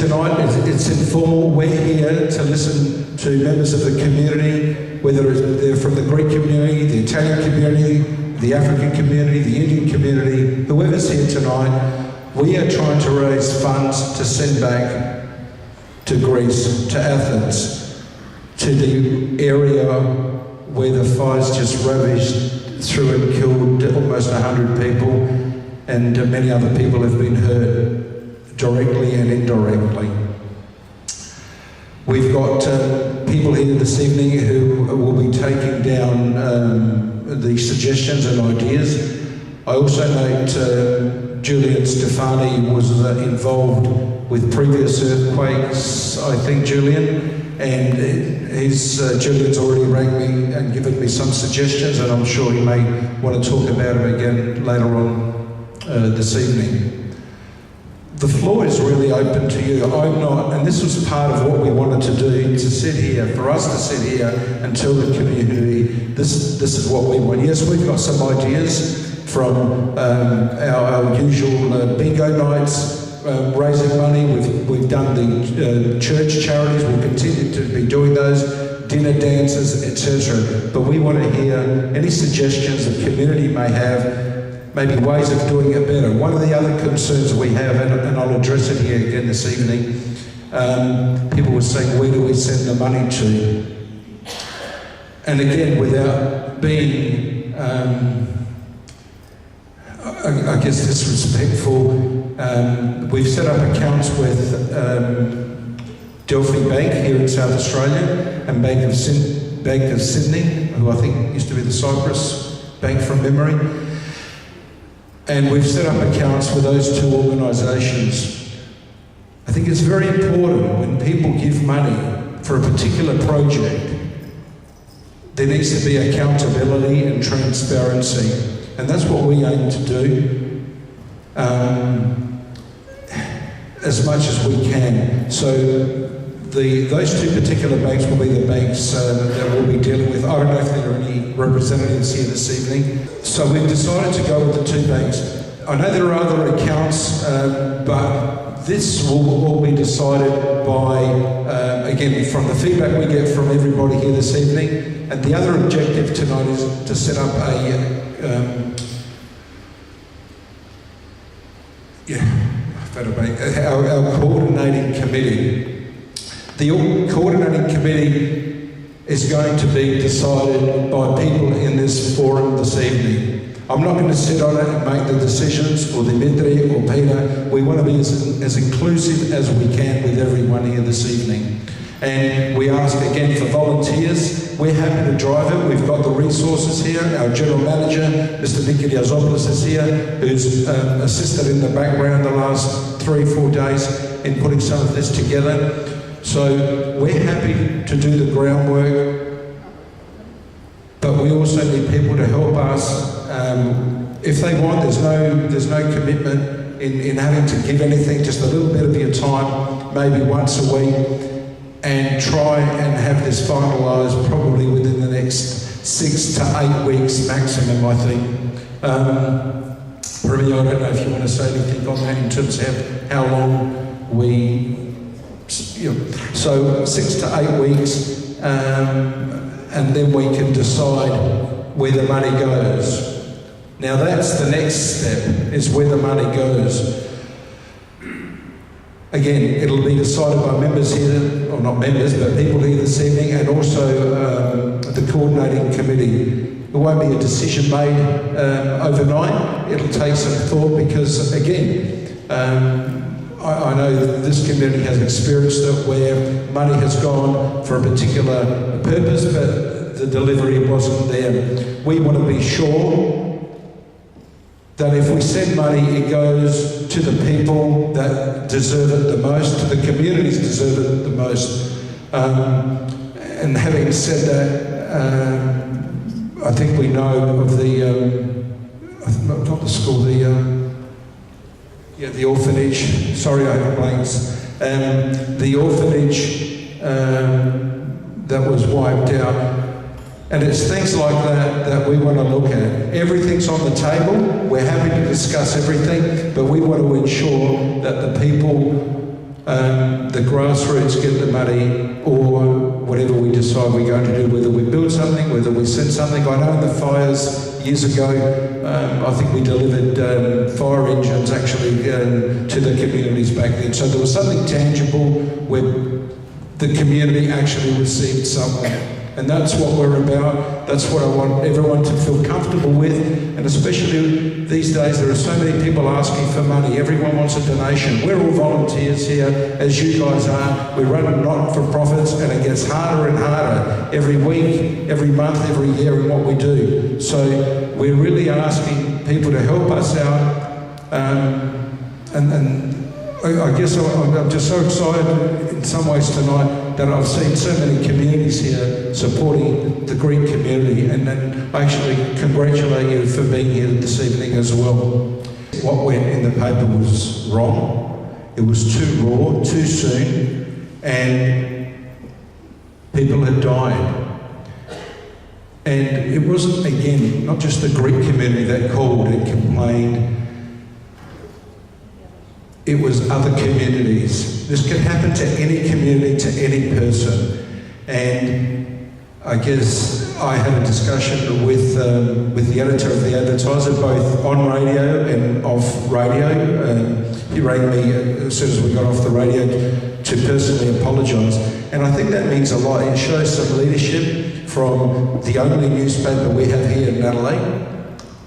tonight. It's informal. We're here to listen to members of the community, whether they're from the Greek community, the Italian community, the African community, the Indian community, whoever's here tonight. We are trying to raise funds to send back to Greece, to Athens, to the area where the fires just ravaged through and killed almost 100 people, and many other people have been hurt directly and indirectly. We've got people here this evening who will be taking down the suggestions and ideas. I also note Julian Stefani was involved with previous earthquakes, I think, Julian, and Julian's already rang me and given me some suggestions, and I'm sure he may want to talk about them again later on this evening. The floor is really open to you. I'm not, and this was part of what we wanted to do, to sit here, for us to sit here and tell the community, this is what we want. Yes, we've got some ideas from our usual bingo nights, raising money. We've done the church charities. We'll continue to be doing those, dinner dances, etc. But we want to hear any suggestions the community may have, maybe ways of doing it better. One of the other concerns we have, and I'll address it here again this evening, people were saying, where do we send the money to? And again, without being, I guess, disrespectful, we've set up accounts with Delphi Bank here in South Australia and Bank of Sydney, who I think used to be the Cyprus Bank from memory. And we've set up accounts with those two organisations. I think it's very important when people give money for a particular project, there needs to be accountability and transparency. And that's what we aim to do as much as we can. So those two particular banks will be the banks that we'll be dealing with. I don't know if there are any representatives here this evening. So we've decided to go with the two banks. I know there are other accounts, but this will all be decided by, again, from the feedback we get from everybody here this evening. And the other objective tonight is to set up our coordinating committee. The coordinating committee is going to be decided by people in this forum this evening. I'm not going to sit on it and make the decisions, or Dimitri or Peter. We want to be as inclusive as we can with everyone here this evening. And we ask again for volunteers. We're happy to drive it. We've got the resources here. Our general manager, Mr. Nikoliazopoulos, is here, who's assisted in the background the last 3 or 4 days in putting some of this together. So we're happy to do the groundwork, but we also need people to help us. If they want, there's no commitment in having to give anything, just a little bit of your time, maybe once a week, and try and have this finalised probably within the next 6 to 8 weeks maximum, I think. Remy, I don't know if you want to say anything on that in terms of how long we... So 6 to 8 weeks, and then we can decide where the money goes. Now that's the next step, is where the money goes. Again, it'll be decided by members here, or not members, but people here this evening, and also the coordinating committee. There won't be a decision made overnight. It'll take some thought because, again, I know that this community has experienced it where money has gone for a particular purpose, but the delivery wasn't there. We want to be sure that if we send money, it goes to the people that deserve it the most, to the communities that deserve it the most. And having said that, I think we know of not the school, the orphanage. Sorry, I have blanks. The orphanage that was wiped out. And it's things like that we want to look at. Everything's on the table. We're happy to discuss everything, but we want to ensure that the people the grassroots get the money, or whatever we decide we're going to do, whether we build something, whether we send something. I know in the fires years ago, I think we delivered fire engines actually to the communities back then. So there was something tangible where the community actually received something. And that's what we're about. That's what I want everyone to feel comfortable with. And especially these days, there are so many people asking for money. Everyone wants a donation. We're all volunteers here, as you guys are. We run not-for-profits, and it gets harder and harder every week, every month, every year in what we do. So we're really asking people to help us out. And I guess I'm just so excited in some ways tonight that I've seen so many communities here supporting the Greek community, and I actually congratulate you for being here this evening as well. What went in the paper was wrong. It was too raw, too soon, and people had died. And it wasn't, again, not just the Greek community that called and complained. It was other communities. This can happen to any community, to any person. And I guess I had a discussion with the editor of the Advertiser, both on radio and off radio. He rang me as soon as we got off the radio to personally apologise. And I think that means a lot. It shows some leadership from the only newspaper we have here in Adelaide.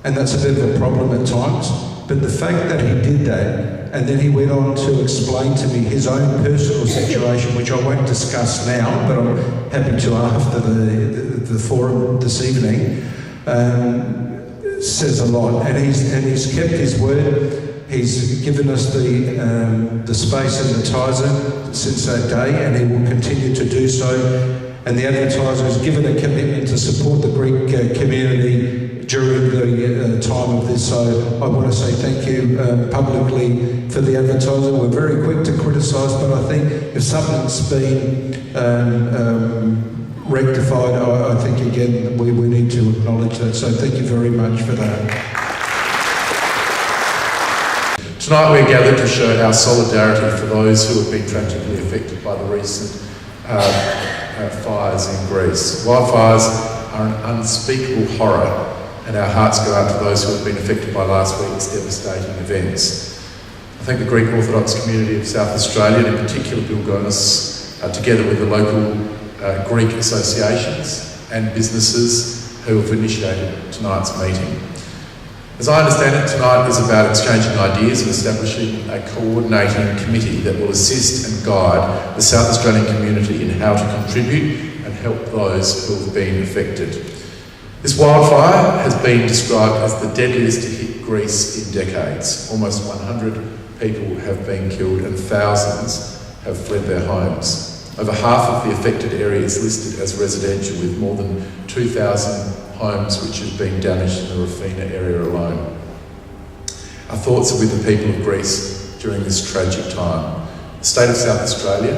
And that's a bit of a problem at times. But the fact that he did that, and then he went on to explain to me his own personal situation, which I won't discuss now, but I'm happy to after the forum this evening, says a lot. And he's kept his word. He's given us the space in the Advertiser since that day, and he will continue to do so. And the Advertiser has given a commitment to support the Greek community during the time of this. So I want to say thank you publicly for the Advertiser. We're very quick to criticise, but I think if something's been rectified, I think again we need to acknowledge that. So thank you very much for that. Tonight we're gathered to show our solidarity for those who have been tragically affected by the recent fires in Greece. Wildfires are an unspeakable horror, and our hearts go out to those who have been affected by last week's devastating events. I thank the Greek Orthodox community of South Australia, and in particular Bill Gonis, together with the local Greek associations and businesses who have initiated tonight's meeting. As I understand it, tonight is about exchanging ideas and establishing a coordinating committee that will assist and guide the South Australian community in how to contribute and help those who have been affected. This wildfire has been described as the deadliest to hit Greece in decades. Almost 100 people have been killed and thousands have fled their homes. Over half of the affected area is listed as residential, with more than 2,000 homes which have been damaged in the Rafina area alone. Our thoughts are with the people of Greece during this tragic time. The state of South Australia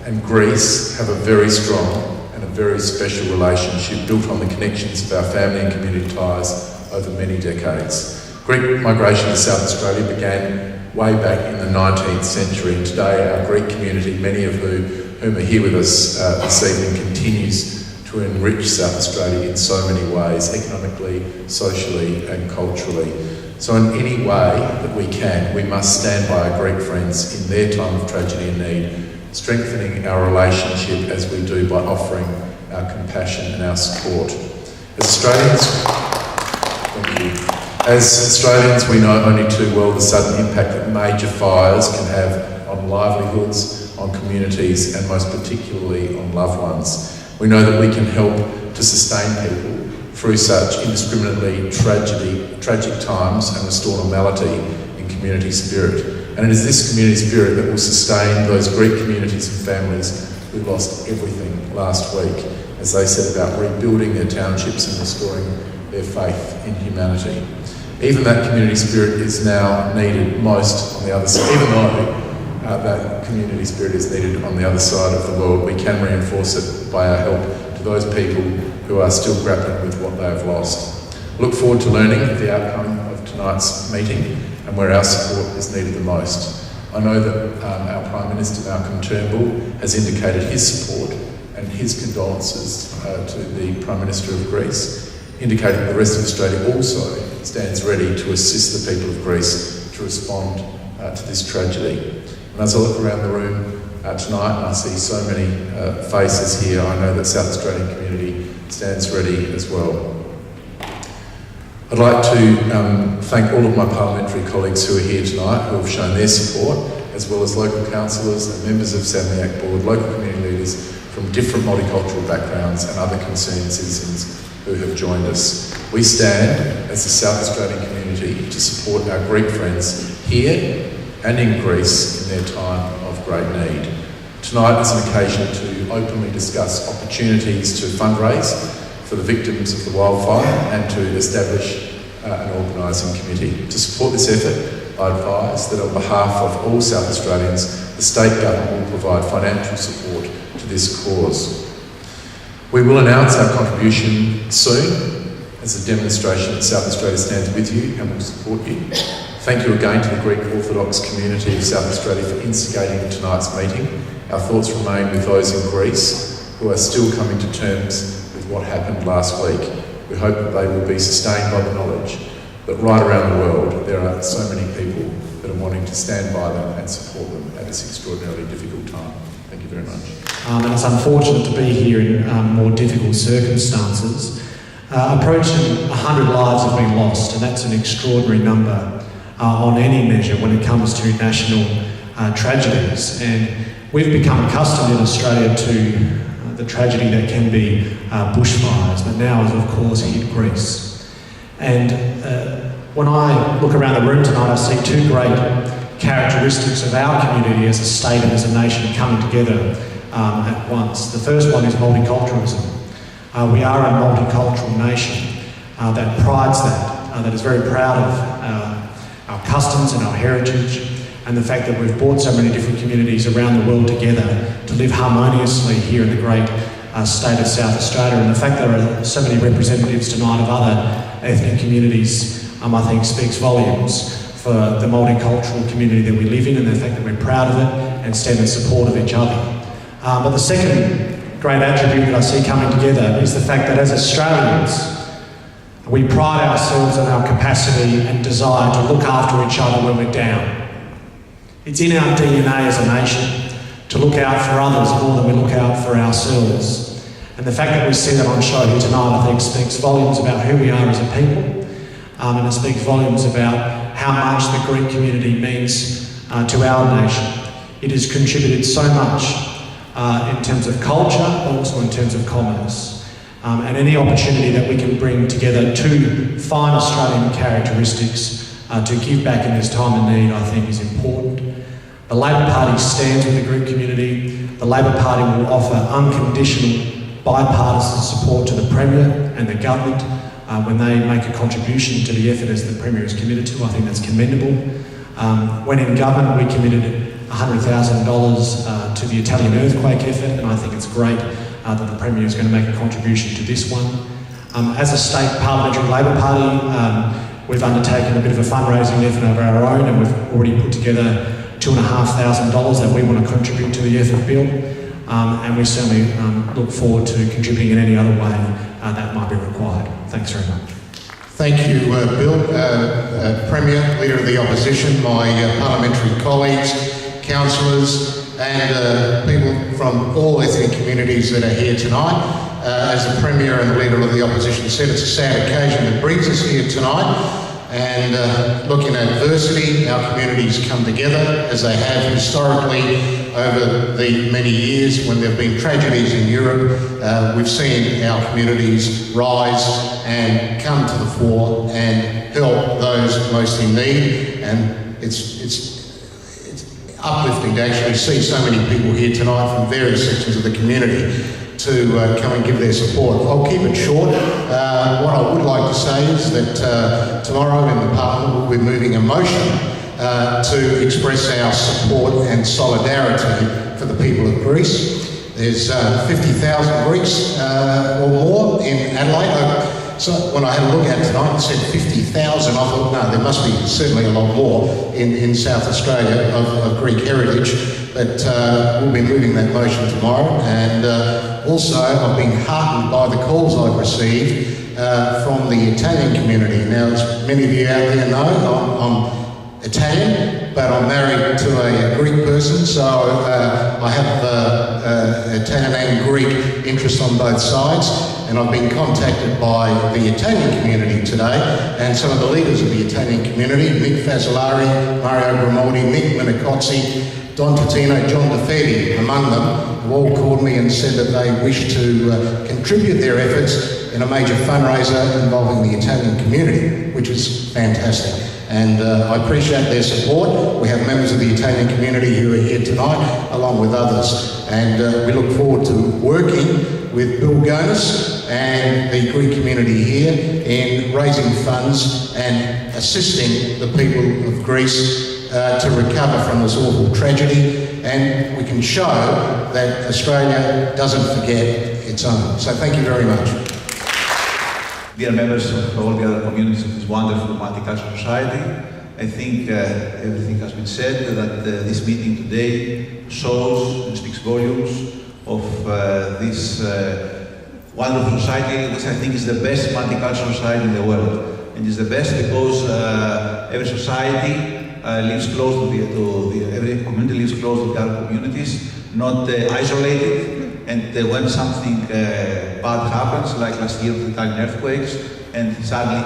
and Greece have a very strong and a very special relationship built on the connections of our family and community ties over many decades. Greek migration to South Australia began way back in the 19th century, and today our Greek community, many of whom are here with us this evening, continues to enrich South Australia in so many ways, economically, socially and culturally. So in any way that we can, we must stand by our Greek friends in their time of tragedy and need, strengthening our relationship as we do by offering our compassion and our support. As Australians, we know only too well the sudden impact that major fires can have on livelihoods, on communities and most particularly on loved ones. We know that we can help to sustain people through such indiscriminately tragic times and restore normality in community spirit. And it is this community spirit that will sustain those Greek communities and families who lost everything last week as they set about rebuilding their townships and restoring their faith in humanity. Even that community spirit is now needed most on the other side. Even though that community spirit is needed on the other side of the world, we can reinforce it by our help to those people who are still grappling with what they have lost. Look forward to learning the outcome of tonight's meeting and where our support is needed the most. I know that our Prime Minister, Malcolm Turnbull, has indicated his support and his condolences to the Prime Minister of Greece, indicating the rest of Australia also stands ready to assist the people of Greece to respond to this tragedy. And as I look around the room tonight and I see so many faces here, I know that South Australian community stands ready as well. I'd like to thank all of my parliamentary colleagues who are here tonight, who have shown their support, as well as local councillors and members of Samniac Board, local community leaders from different multicultural backgrounds and other concerned citizens who have joined us. We stand as the South Australian community to support our Greek friends here and in Greece in their time of great need. Tonight is an occasion to openly discuss opportunities to fundraise for the victims of the wildfire and to establish an organising committee. To support this effort, I advise that on behalf of all South Australians, the state government will provide financial support to this cause. We will announce our contribution soon as a demonstration that South Australia stands with you and will support you. Thank you again to the Greek Orthodox community of South Australia for instigating tonight's meeting. Our thoughts remain with those in Greece who are still coming to terms with what happened last week. We hope that they will be sustained by the knowledge that right around the world there are so many people that are wanting to stand by them and support them at this extraordinarily difficult time. Thank you very much. And it's unfortunate to be here in more difficult circumstances. Approaching 100 lives have been lost, and that's an extraordinary number on any measure when it comes to national tragedies. And we've become accustomed in Australia to the tragedy that can be bushfires, but now has of course hit Greece. And when I look around the room tonight, I see two great characteristics of our community as a state and as a nation coming together at once. The first one is multiculturalism. We are a multicultural nation that prides that is very proud of our customs and our heritage, and the fact that we've brought so many different communities around the world together to live harmoniously here in the great state of South Australia. And the fact that there are so many representatives tonight of other ethnic communities, I think speaks volumes for the multicultural community that we live in, and the fact that we're proud of it and stand in support of each other. But the second great attribute that I see coming together is the fact that as Australians, we pride ourselves on our capacity and desire to look after each other when we're down. It's in our DNA as a nation to look out for others more than we look out for ourselves. And the fact that we see that on show here tonight, I think, speaks volumes about who we are as a people, and it speaks volumes about how much the Greek community means to our nation. It has contributed so much in terms of culture, but also in terms of commerce. And any opportunity that we can bring together two fine Australian characteristics to give back in this time of need, I think, is important. The Labor Party stands with the Greek community. The Labor Party will offer unconditional bipartisan support to the Premier and the government when they make a contribution to the effort as the Premier is committed to. I think that's commendable. When in government, we committed $100,000 to the Italian earthquake effort, and I think it's great that the Premier is going to make a contribution to this one. As a state parliamentary Labor Party, we've undertaken a bit of a fundraising effort of our own, and we've already put together $2,500 that we want to contribute to the effort bill, and we certainly look forward to contributing in any other way that might be required. Thanks very much. Thank you, Bill. Premier, Leader of the Opposition, my parliamentary colleagues, councillors, and people from all ethnic communities that are here tonight. As the Premier and the Leader of the Opposition said, it's a sad occasion that brings us here tonight. And looking at adversity, our communities come together as they have historically over the many years when there have been tragedies in Europe. We've seen our communities rise and come to the fore and help those most in need. And it's uplifting to actually see so many people here tonight from various sections of the community to come and give their support. I'll keep it short. What I would like to say is that tomorrow in the Parliament we'll be moving a motion to express our support and solidarity for the people of Greece. There's 50,000 Greeks or more in Adelaide. So when I had a look at it tonight, it said 50,000. I thought, no, there must be certainly a lot more in South Australia of Greek heritage. But we'll be moving that motion tomorrow. And also, I've been heartened by the calls I've received from the Italian community. Now, as many of you out there know, I'm Italian, but I'm married to a Greek person, so I have Italian and Greek interests on both sides, and I've been contacted by the Italian community today, and some of the leaders of the Italian community, Nick Fasolari, Mario Grimaldi, Nick Minicozzi, Don Totino, John DeFede, among them, have all called me and said that they wish to contribute their efforts in a major fundraiser involving the Italian community, which is fantastic. And I appreciate their support. We have members of the Italian community who are here tonight, along with others. And we look forward to working with Bill Gonis and the Greek community here in raising funds and assisting the people of Greece to recover from this awful tragedy. And we can show that Australia doesn't forget its own. So thank you very much. Dear members of all the other communities of this wonderful multicultural society, I think everything has been said, that this meeting today shows and speaks volumes of this wonderful society, which I think is the best multicultural society in the world. And it's the best because every society lives close to every community lives close to the other communities, not isolated. And when something bad happens, like last year with the Italian earthquakes, and sadly,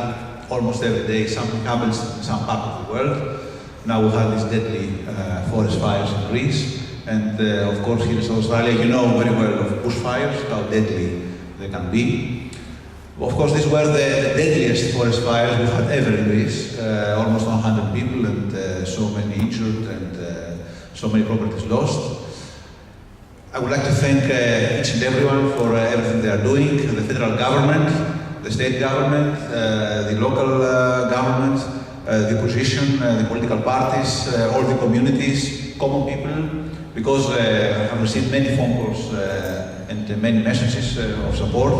almost every day something happens in some part of the world. Now we have these deadly forest fires in Greece, and of course here in South Australia, you know very well of bushfires, how deadly they can be. Of course, these were the deadliest forest fires we've had ever in Greece, almost 100 people and so many injured and so many properties lost. I would like to thank each and everyone for everything they are doing, the federal government, the state government, the local government, the opposition, the political parties, all the communities, common people, because I have received many phone calls and many messages of support,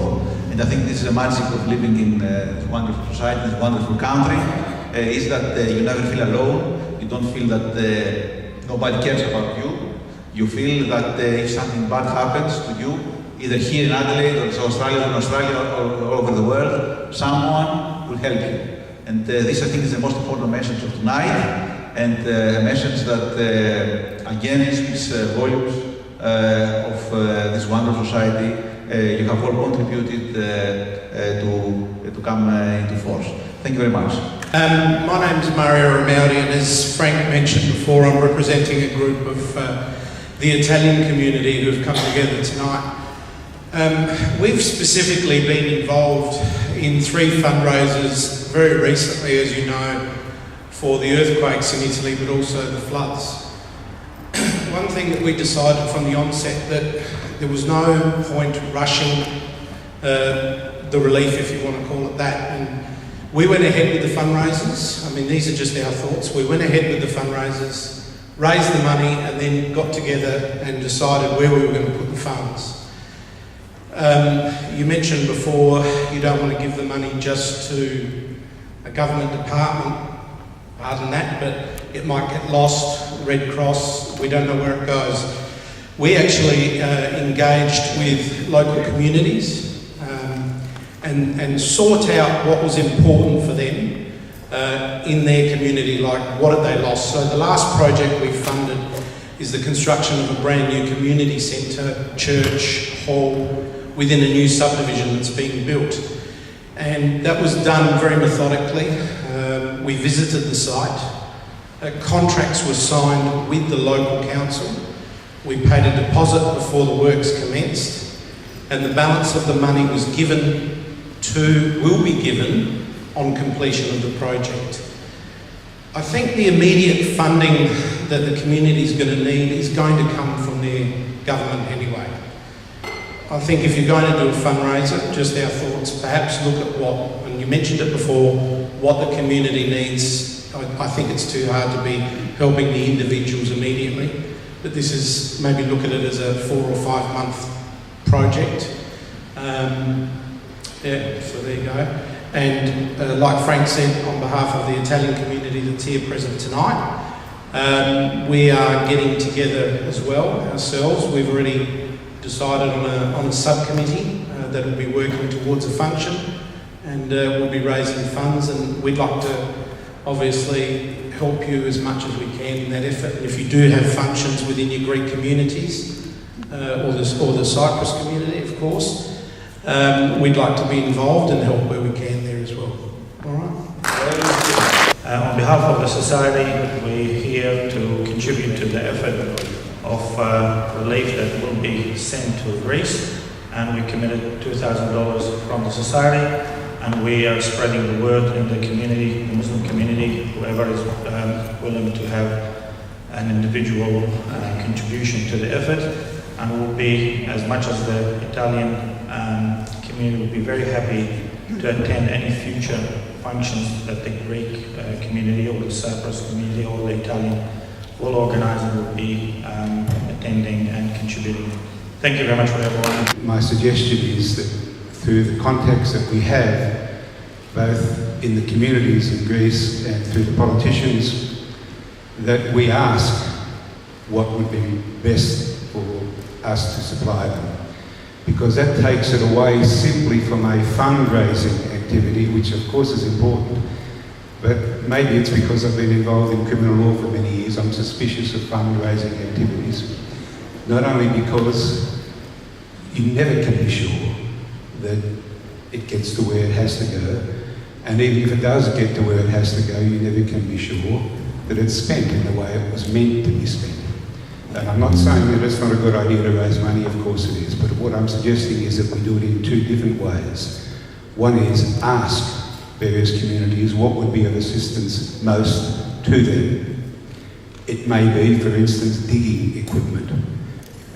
and I think this is the magic of living in this wonderful society, this wonderful country, is that you never feel alone, you don't feel that nobody cares about you. You feel that if something bad happens to you, either here in Adelaide or South Australia or in Australia or all over the world, someone will help you. And this, I think, is the most important message of tonight, and a message that, again, speaks volumes of this wonderful society. You have all contributed to come into force. Thank you very much. My name is Mario Grimaldi, and as Frank mentioned before, I'm representing a group of the Italian community who have come together tonight. We've specifically been involved in 3 fundraisers very recently, as you know, for the earthquakes in Italy, but also the floods. One thing that we decided from the onset, that there was no point rushing the relief, if you want to call it that. And we went ahead with the fundraisers. I mean, these are just our thoughts. We went ahead with the fundraisers, raised the money, and then got together and decided where we were going to put the funds. You mentioned before you don't want to give the money just to a government department, pardon that, but it might get lost, Red Cross, we don't know where it goes. We actually engaged with local communities and sought out what was important for them in their community, like what had they lost. So the last project we funded is the construction of a brand new community centre, church, hall, within a new subdivision that's being built. And that was done very methodically. We visited the site. Contracts were signed with the local council. We paid a deposit before the works commenced, and the balance of the money was will be given on completion of the project. I think the immediate funding that the community is going to need is going to come from their government anyway. I think if you're going to do a fundraiser, just our thoughts, perhaps look at what, and you mentioned it before, what the community needs. I think it's too hard to be helping the individuals immediately, but this is, maybe look at it as a 4 or 5 month project. Yeah, so there you go. And like Frank said, on behalf of the Italian community that's here present tonight, we are getting together as well ourselves. We've already decided on a subcommittee that will be working towards a function, and we'll be raising funds, and we'd like to obviously help you as much as we can in that effort. And if you do have functions within your Greek communities, or the Cyprus community, of course, we'd like to be involved and help where we can there as well. All right? On behalf of the Society, we're here to contribute to the effort of relief that will be sent to Greece, and we committed $2,000 from the Society, and we are spreading the word in the community, the Muslim community, whoever is willing to have an individual contribution to the effort, and will be, as much as the Italian community will be very happy to attend any future functions that the Greek community or the Cyprus community or the Italian will organise and will be attending and contributing. Thank you very much for everyone. My suggestion is that through the contacts that we have, both in the communities in Greece and through the politicians, that we ask what would be best for us to supply them. Because that takes it away simply from a fundraising activity, which of course is important, but maybe it's because I've been involved in criminal law for many years, I'm suspicious of fundraising activities. Not only because you never can be sure that it gets to where it has to go, and even if it does get to where it has to go, you never can be sure that it's spent in the way it was meant to be spent. And I'm not saying that it's not a good idea to raise money, of course it is, but what I'm suggesting is that we do it in two different ways. One is ask various communities what would be of assistance most to them. It may be, for instance, digging equipment,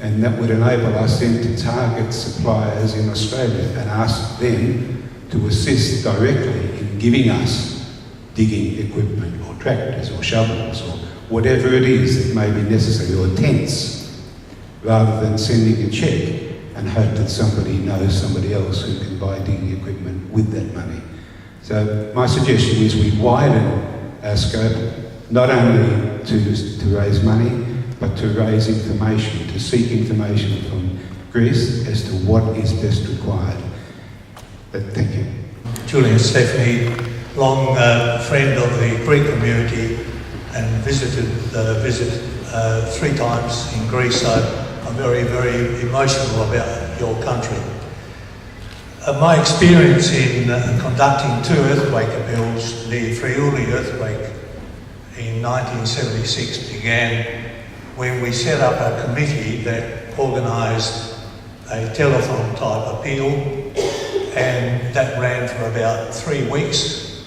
and that would enable us then to target suppliers in Australia and ask them to assist directly in giving us digging equipment or tractors or shovels or whatever it is that may be necessary, or tents, rather than sending a cheque and hope that somebody knows somebody else who can buy digging equipment with that money. So my suggestion is we widen our scope, not only to raise money, but to raise information, to seek information from Greece as to what is best required. But thank you. Julian Stephanie, long friend of the Greek community, and visited 3 times in Greece, so I'm very, very emotional about your country. My experience in conducting 2 earthquake appeals, the Friuli earthquake in 1976 began when we set up a committee that organised a telephone type appeal, and that ran for about 3 weeks.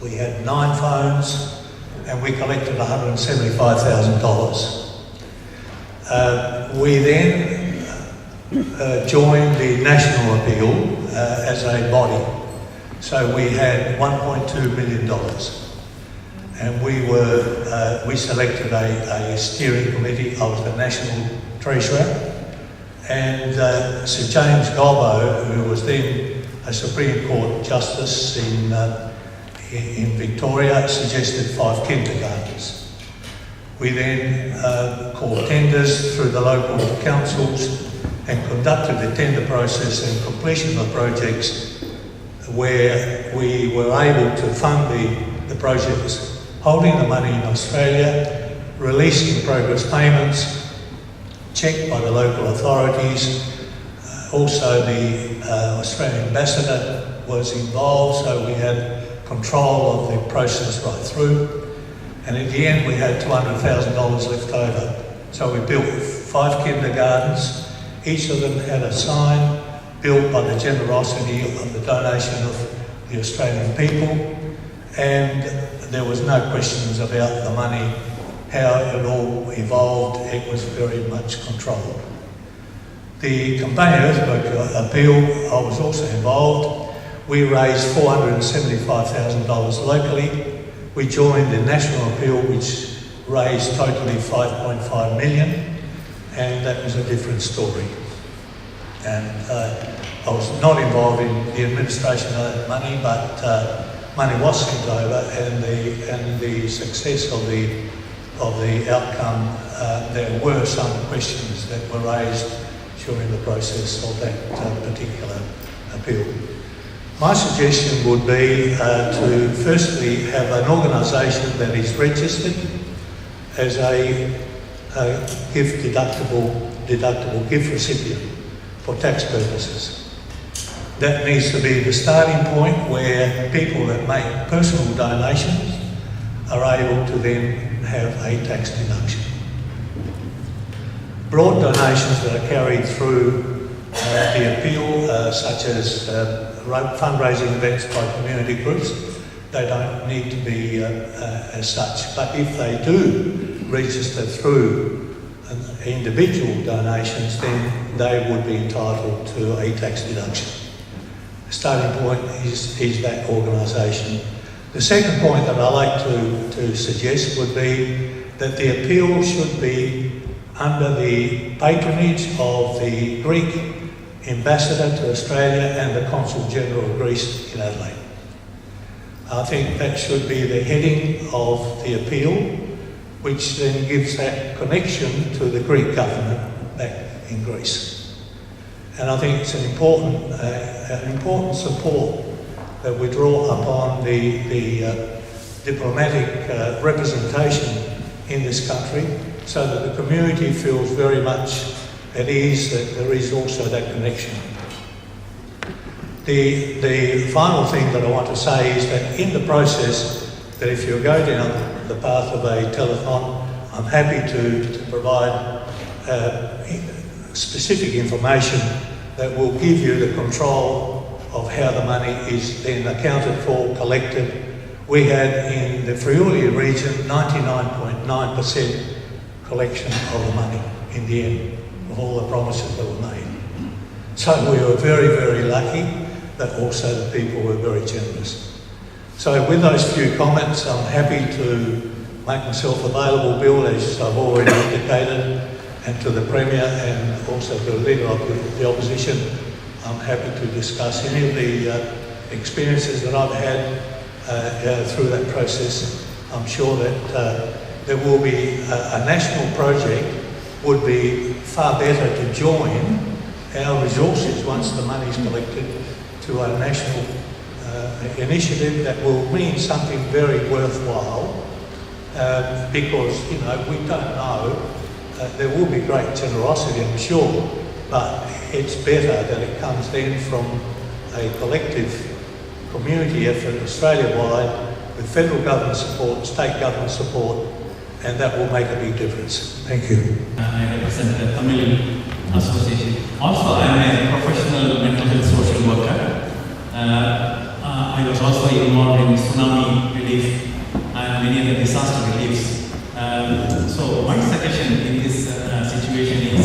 We had 9 phones and we collected $175,000. We then joined the national appeal as a body. So we had $1.2 million. And we selected a steering committee. I was the national treasurer. And Sir James Golbo, who was then a Supreme Court Justice in Victoria, suggested 5 kindergartens. We then called tenders through the local councils and conducted the tender process and completion of projects where we were able to fund the projects, holding the money in Australia, releasing progress payments, checked by the local authorities. Also the Australian ambassador was involved, so we had control of the process right through. And in the end we had $200,000 left over. So we built 5 kindergartens. Each of them had a sign built by the generosity of the donation of the Australian people. And there was no questions about the money, how it all evolved. It was very much controlled. The Campania earthquake appeal, I was also involved. We raised $475,000 locally. We joined the national appeal, which raised totally $5.5 million, and that was a different story. And I was not involved in the administration of that money, but money was sent over, and the success of the outcome, there were some questions that were raised during the process of that particular appeal. My suggestion would be to firstly have an organisation that is registered as a gift deductible gift recipient for tax purposes. That needs to be the starting point where people that make personal donations are able to then have a tax deduction. Broad donations that are carried through the appeal, such as fundraising events by community groups, they don't need to be as such. But if they do register through individual donations, then they would be entitled to a tax deduction. The starting point is that organisation. The second point that I like to suggest would be that the appeal should be under the patronage of the Greek Ambassador to Australia and the Consul General of Greece in Adelaide. I think that should be the heading of the appeal, which then gives that connection to the Greek government back in Greece. And I think it's an important support that we draw upon the diplomatic representation in this country, so that the community feels very much at ease that there is also that connection. The final thing that I want to say is that in the process, that if you go down the path of a telethon, I'm happy to provide specific information that will give you the control of how the money is then accounted for, collected. We had in the Friuli region 99.9% collection of the money in the end, of all the promises that were made. So we were very, very lucky, but also the people were very generous. So with those few comments, I'm happy to make myself available, Bill, as I've already indicated, and to the Premier and also to the Leader of the Opposition. I'm happy to discuss any of the experiences that I've had through that process. I'm sure that there will be a national project would be far better to join our resources once the money is collected to a national initiative that will mean something very worthwhile because, you know, we don't know. There will be great generosity, I'm sure, but it's better that it comes then from a collective community effort Australia-wide with federal government support, state government support, and that will make a big difference. Thank you. I represent the Tamil Association. Also, I am a professional mental health social worker. I was also involved in tsunami relief and many other disaster reliefs. So my suggestion in this situation is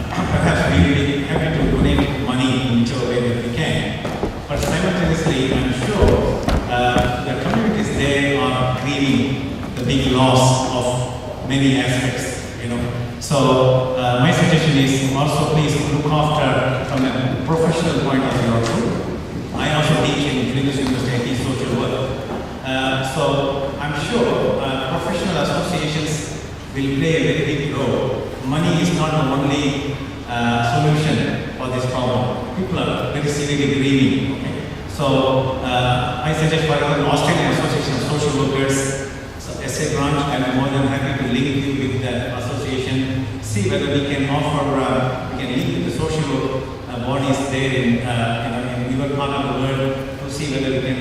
perhaps we will be happy to donate money in whichever way that we can. But simultaneously, I'm sure the communities there are grieving the big loss of many aspects, you know. So my suggestion is also please look after from a professional point of view also. I also teach in Greenwich University social work. So I'm sure professional associations will play a very big role. Money is not the only solution for this problem. People are very severely grieving. Okay? So I suggest for the Australian Association of Social Workers, so SA branch, I am more than happy to link you with the association, see whether we can offer, we can link with the social bodies there in your part of the world to see whether we can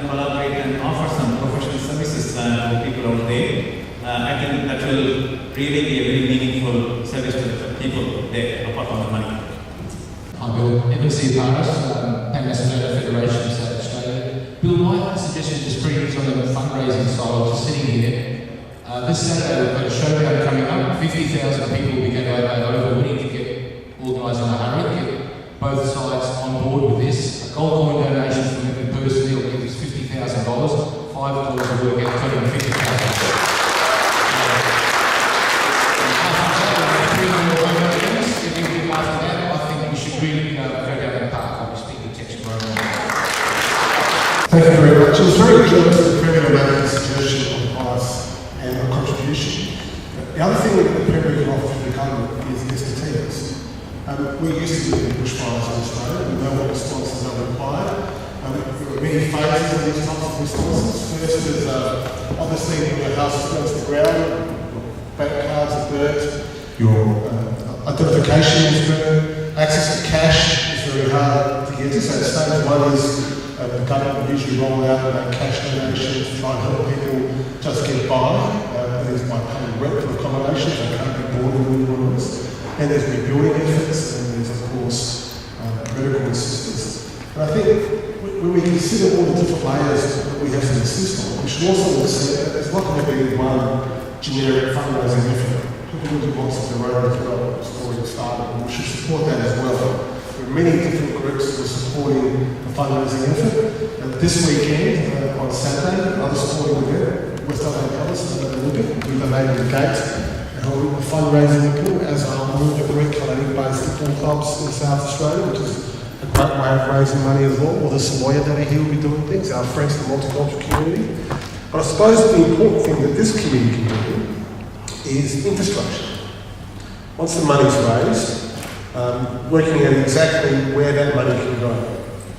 collaborate and offer some professional services to people out there. I think that will really be a very meaningful service to the people there, apart from the money. Hi Bill, Evans Paris, Messenger Federation of South Australia. Bill, my suggestion is just previous on the fundraising side, just sitting here. This Saturday we've got a showdown coming up. 50,000 people will be going over. We need to get organised in a hurry, get both sides on board with this. A gold coin donation from me personally will give us $50,000. $5 will work out $250,000. After that, I think we should really go down that path. much. It was very generous of the Premier to make a suggestion on price and a contribution. The other thing that the Premier can offer to the government is expertise. We're used to doing bushfires in Australia. We know what responses are required. There are many phases of these types of responses. First is obviously when your house is burnt to the ground, your bank cards are burnt, your identification is burnt, access to cash is very hard to get to. So stage one is the government will usually roll out cash donations to try and help people just get by. That is by paying rent for accommodation, they can't be bought in anyone else. And there's rebuilding efforts, and there's of course medical assistance. And I think when we consider all the different layers that we have to assist on, we should also consider that it's not going to be one generic fundraising effort. People will do lots of their own as well. It's already started, and we should support that as well. There are many different groups that are supporting the fundraising effort. And this weekend, on Saturday, another sporting event, West Island Palace, the Olympic, we donated the gate and held a fundraising pool, as are all the Greek colony-based football clubs in South Australia, which is a great way of raising money as well. Or the Samoya Daddy, he will be doing things, our friends, the multicultural community. But I suppose the important thing that this committee can do is infrastructure. Once the money's raised, working out exactly where that money can go.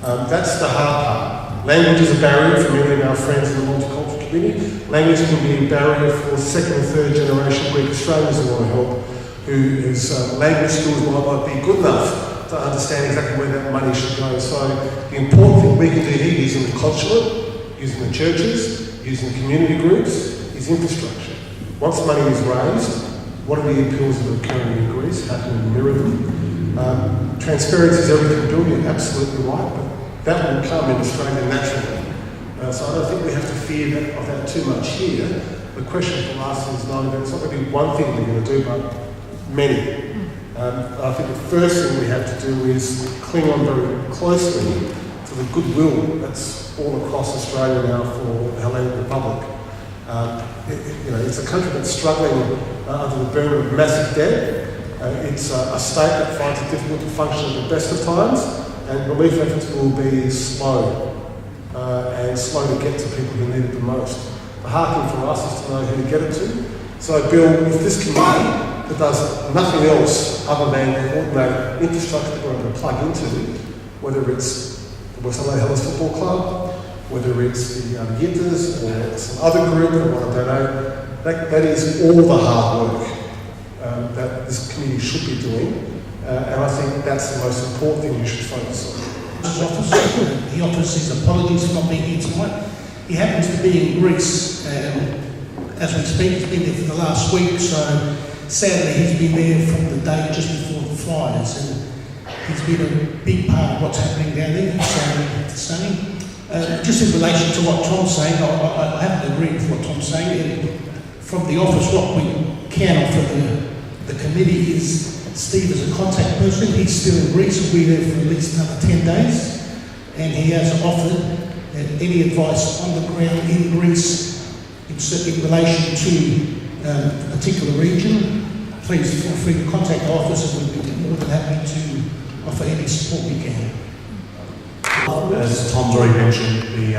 That's the hard part. Language is a barrier for many of our friends in the multicultural community. Language can be a barrier for second and third generation Greek Australians who want to help, whose language skills might not be good enough to understand exactly where that money should go. So the important thing we can do here, using the consulate, using the churches, using the community groups, is infrastructure. Once money is raised, what are the appeals that are occurring in Greece? How can we mirror them? Transparency is everything building, absolutely right, but that will come in Australia naturally. So I don't think we have to fear that too much here. The question for us is not going to be one thing we're going to do, but many. I think the first thing we have to do is cling on very closely to the goodwill that's all across Australia now for the Hellenic Republic. It's a country that's struggling under the burden of massive debt. It's a state that finds it difficult to function at the best of times, and relief efforts will be slow and slow to get to people who need it the most. The hard thing for us is to know who to get it to. So, Bill, if this committee that does nothing else other than coordinate infrastructure that we're going to plug into, whether it's the West Island Hellas Football Club, whether it's the Yitters or some other group that want to donate, that is all the hard work that this committee should be doing, and I think that's the most important thing you should focus on. He offers his apologies for not being here tonight. He happens to be in Greece as we speak. He's been there for the last week, so sadly he's been there from the day just before the fires, and he's been a big part of what's happening down there, sadly I have to say. Just in relation to what Tom's saying, I have to agree with what Tom's saying. And from the office, what we can offer the committee is Steve as a contact person. He's still in Greece, will be there for at least another 10 days. And he has offered any advice on the ground in Greece in relation to a particular region. Please feel free to contact our office, and we'll be more than happy to offer any support we can. As Tom's already mentioned, the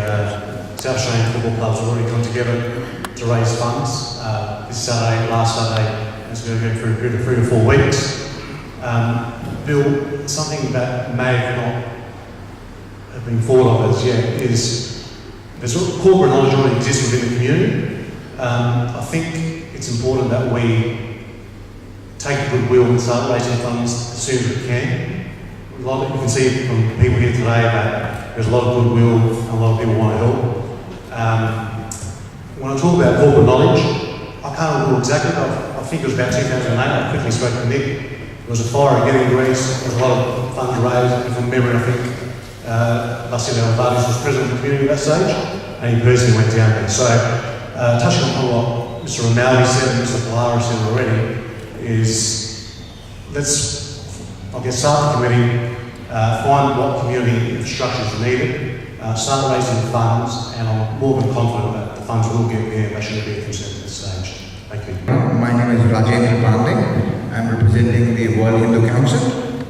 South Australian football clubs have already come together to raise funds. This Saturday, last Saturday, it's going to go through a period of 3 to 4 weeks. Bill, something that may not have been thought of as yet is there's corporate knowledge already exists within the community. I think it's important that we take the goodwill and start raising funds as soon as we can. You can see from people here today that there's a lot of goodwill and a lot of people want to help. When I talk about corporate knowledge, I can't recall exactly, but I think it was about 2008. I quickly spoke to Nick. There was a fire again in Greece. There was a lot of funds raised. And from memory, I think Vassilios Alvardis was president of the community at that stage, and he personally went down there. So, touching on what Mr. Romaldi said and Mr. Pilar said already, is let's start the committee, find what community infrastructure is needed, start raising the funds, and I'm more than confident that the funds will get there. They shouldn't be a concern at this stage. Thank you. My name is Rajendra Pandey. I'm representing the World Hindu Council,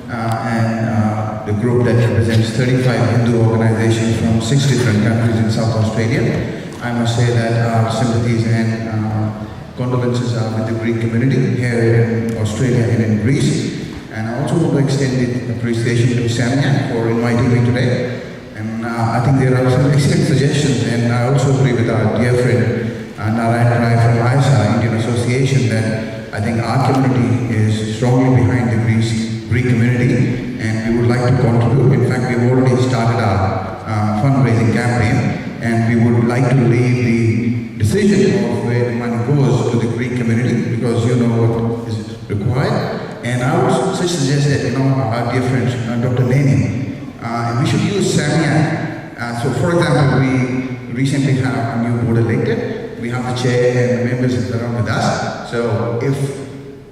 and the group that represents 35 Hindu organizations from 6 different countries in South Australia. I must say that our sympathies and condolences are with the Greek community here in Australia and in Greece. And I also want to extend appreciation to Samia for inviting me today. And I think there are some excellent suggestions, and I also agree with our dear friend Narayan Rai from ISA, Indian Association, that I think our community is strongly behind the Greek community, and we would like to contribute. In fact, we've already started our fundraising campaign, and we would like to leave the decision of where the money goes to the Greek community, because you know what is required. And I would also suggest that, our dear friend Dr. Lenin, we should use Samia. So for example, we recently have a new board elected. We have the chair and the members that are with us. So if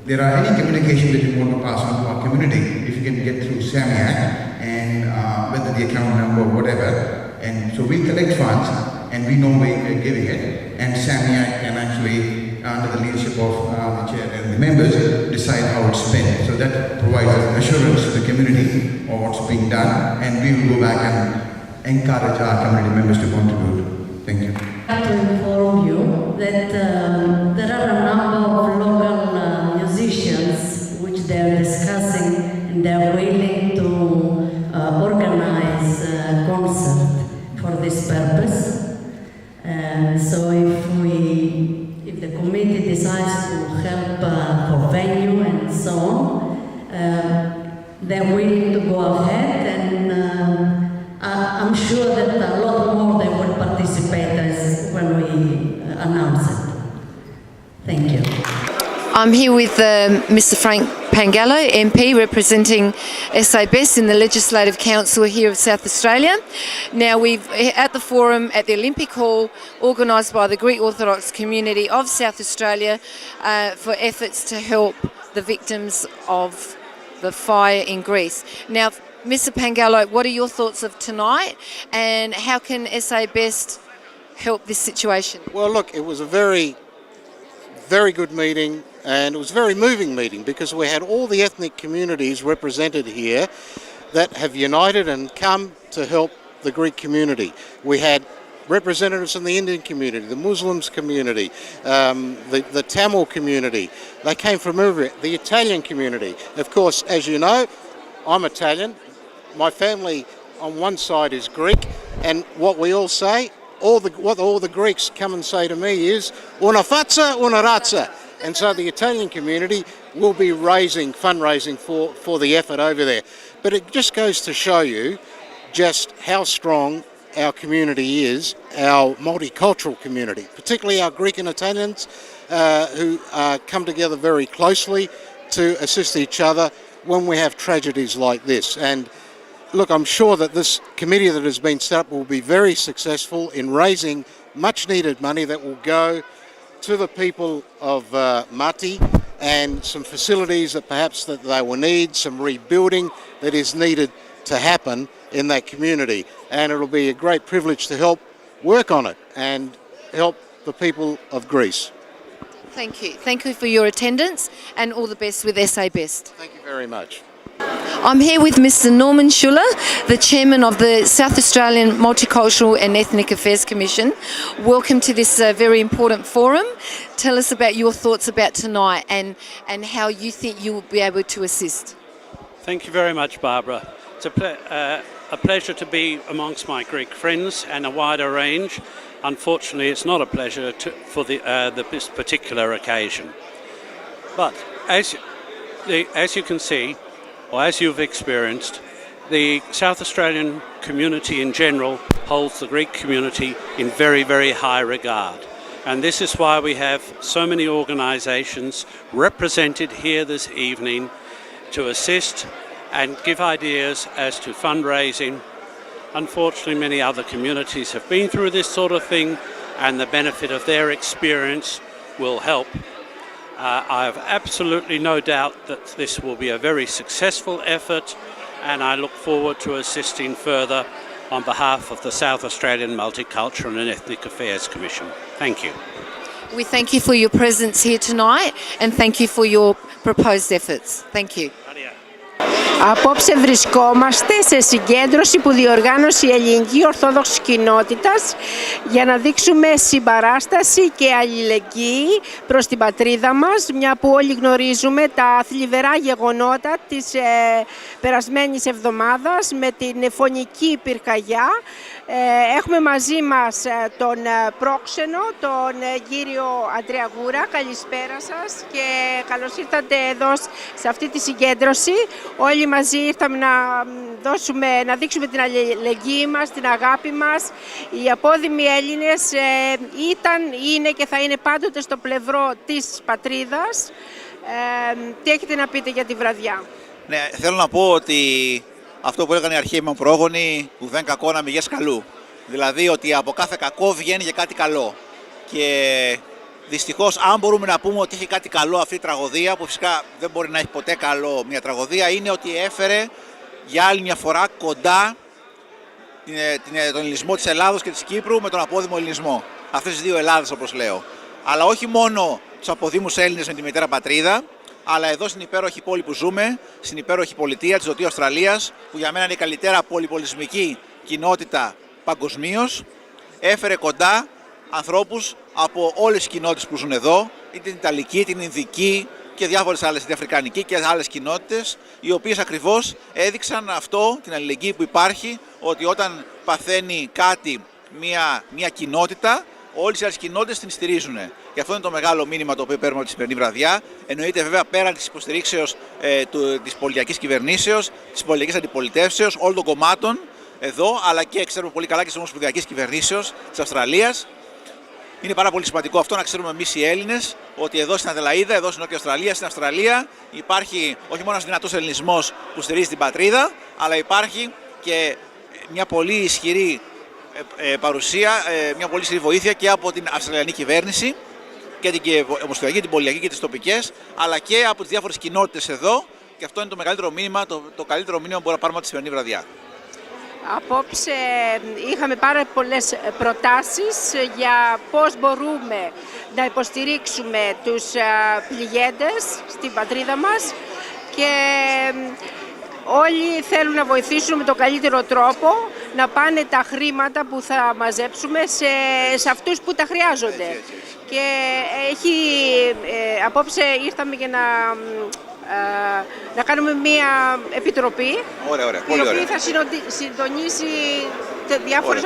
there are any communication that you want to pass on to our community, if you can get through Samia, and whether the account number or whatever, and so we collect funds and we know where we're giving it, and Samia can actually, under the leadership of the chair and the members, decide how it's spent. So that provides assurance to the community of what's being done, and we will go back and encourage our community members to contribute. Thank you. I'd like to inform you that there are a number of local musicians which they are discussing, and they are willing to organize a concert for this purpose. So if the committee decides to help for venue and so on, they're willing to go ahead, and I'm sure that a lot more they will participate as when we announce it. Thank you. I'm here with Mr. Frank Pangallo, MP, representing SA Best in the Legislative Council here of South Australia. Now, we've at the forum at the Olympic Hall, organised by the Greek Orthodox community of South Australia for efforts to help the victims of the fire in Greece. Now, Mr. Pangallo, what are your thoughts of tonight, and how can SA Best help this situation? Well, look, it was a very good meeting, and it was a very moving meeting because we had all the ethnic communities represented here that have united and come to help the Greek community. We had representatives from the Indian community, the Muslims community, the Tamil community. They came from everywhere. The Italian community. Of course, as you know, I'm Italian. My family on one side is Greek, and what we all say, what all the Greeks come and say to me is una fazza, una razza. And so the Italian community will be fundraising for the effort over there. But it just goes to show you just how strong our community is, our multicultural community, particularly our Greek and Italians who come together very closely to assist each other when we have tragedies like this. And look, I'm sure that this committee that has been set up will be very successful in raising much needed money that will go to the people of Mati, and some facilities that perhaps that they will need, some rebuilding that is needed to happen in that community. And it'll be a great privilege to help work on it and help the people of Greece. Thank you. Thank you for your attendance, and all the best with SA Best. Thank you very much. I'm here with Mr. Norman Schuller, the Chairman of the South Australian Multicultural and Ethnic Affairs Commission. Welcome to this very important forum. Tell us about your thoughts about tonight and how you think you will be able to assist. Thank you very much, Barbara. It's a pleasure to be amongst my Greek friends and a wider range. Unfortunately, it's not a pleasure for this particular occasion. But as you can see, or as you've experienced, the South Australian community in general holds the Greek community in very, very high regard. And this is why we have so many organisations represented here this evening to assist and give ideas as to fundraising. Unfortunately, many other communities have been through this sort of thing, and the benefit of their experience will help. I have absolutely no doubt that this will be a very successful effort, and I look forward to assisting further on behalf of the South Australian Multicultural and Ethnic Affairs Commission. Thank you. We thank you for your presence here tonight, and thank you for your proposed efforts. Thank you. Adieu. Απόψε βρισκόμαστε σε συγκέντρωση που διοργάνωσε η Ελληνική Ορθόδοξη Κοινότητας για να δείξουμε συμπαράσταση και αλληλεγγύη προς την πατρίδα μας, μια που όλοι γνωρίζουμε τα θλιβερά γεγονότα της περασμένης εβδομάδας με την φωνική πυρκαγιά. Έχουμε μαζί μας τον πρόξενο, τον κύριο Αντρέα Γούρα. Καλησπέρα σας και καλώς ήρθατε εδώ σε αυτή τη συγκέντρωση. Όλοι μαζί ήρθαμε να δείξουμε την αλληλεγγύη μας, την αγάπη μας. Οι απόδημοι Έλληνες ήταν, είναι και θα είναι πάντοτε στο πλευρό της πατρίδας. Τι έχετε να πείτε για τη βραδιά? Ναι, θέλω να πω ότι αυτό που έλεγαν οι αρχαίοι μου πρόγονοι, ουδέν κακό να μηγές καλού. Δηλαδή ότι από κάθε κακό βγαίνει και κάτι καλό. Και δυστυχώς, αν μπορούμε να πούμε ότι έχει κάτι καλό αυτή η τραγωδία, που φυσικά δεν μπορεί να έχει ποτέ καλό μια τραγωδία, είναι ότι έφερε για άλλη μια φορά κοντά τον ελληνισμό της Ελλάδος και της Κύπρου με τον απόδημο ελληνισμό. Αυτές τις δύο Ελλάδες, όπως λέω. Αλλά όχι μόνο τους αποδήμους Έλληνες με τη μητέρα πατρίδα, αλλά εδώ στην υπέροχη πόλη που ζούμε, στην υπέροχη πολιτεία της Νοτιού Αυστραλίας, που για μένα είναι η καλύτερα πολυπολιτισμική κοινότητα παγκοσμίως, έφερε κοντά ανθρώπους από όλες τις κοινότητες που ζουν εδώ, είτε την Ιταλική, την Ινδική και διάφορες άλλες, την Αφρικανική και άλλες κοινότητες, οι οποίες ακριβώς έδειξαν αυτό, την αλληλεγγύη που υπάρχει, ότι όταν παθαίνει κάτι μια κοινότητα, όλες οι άλλες κοινότητες την στηρίζουν. Και αυτό είναι το μεγάλο μήνυμα το οποίο παίρνουμε από τη σημερινή βραδιά. Εννοείται βέβαια πέραν της υποστηρίξεως της πολιτιακής κυβερνήσεως, της πολιτικής αντιπολιτεύσεως, όλων των κομμάτων εδώ, αλλά και ξέρουμε πολύ καλά και της ομοσπονδιακής κυβερνήσεως της Αυστραλίας. Είναι πάρα πολύ σημαντικό αυτό να ξέρουμε εμείς οι Έλληνες ότι εδώ στην Αδελαΐδα, εδώ στην Νότια Αυστραλία, στην Αυστραλία υπάρχει όχι μόνο ένας δυνατός ελληνισμός που στηρίζει την πατρίδα, αλλά υπάρχει και μια πολύ ισχυρή παρουσία, μια πολύ ισχυρή βοήθεια και από την Αυστραλιανή κυβέρνηση και την ομοσπονδιακή, την πολιτιακή και τις τοπικές, αλλά και από τις διάφορες κοινότητες εδώ. Και αυτό είναι το μεγαλύτερο μήνυμα, το καλύτερο μήνυμα που μπορούμε να πάρουμε από τη σημερινή βραδιά. Απόψε είχαμε πάρα πολλές προτάσεις για πώς μπορούμε να υποστηρίξουμε τους πληγέντες στην πατρίδα μας και όλοι θέλουν να βοηθήσουν με τον καλύτερο τρόπο να πάνε τα χρήματα που θα μαζέψουμε σε αυτούς που τα χρειάζονται. Και απόψε ήρθαμε για να κάνουμε μία επιτροπή, η οποία θα συντονίσει διάφορες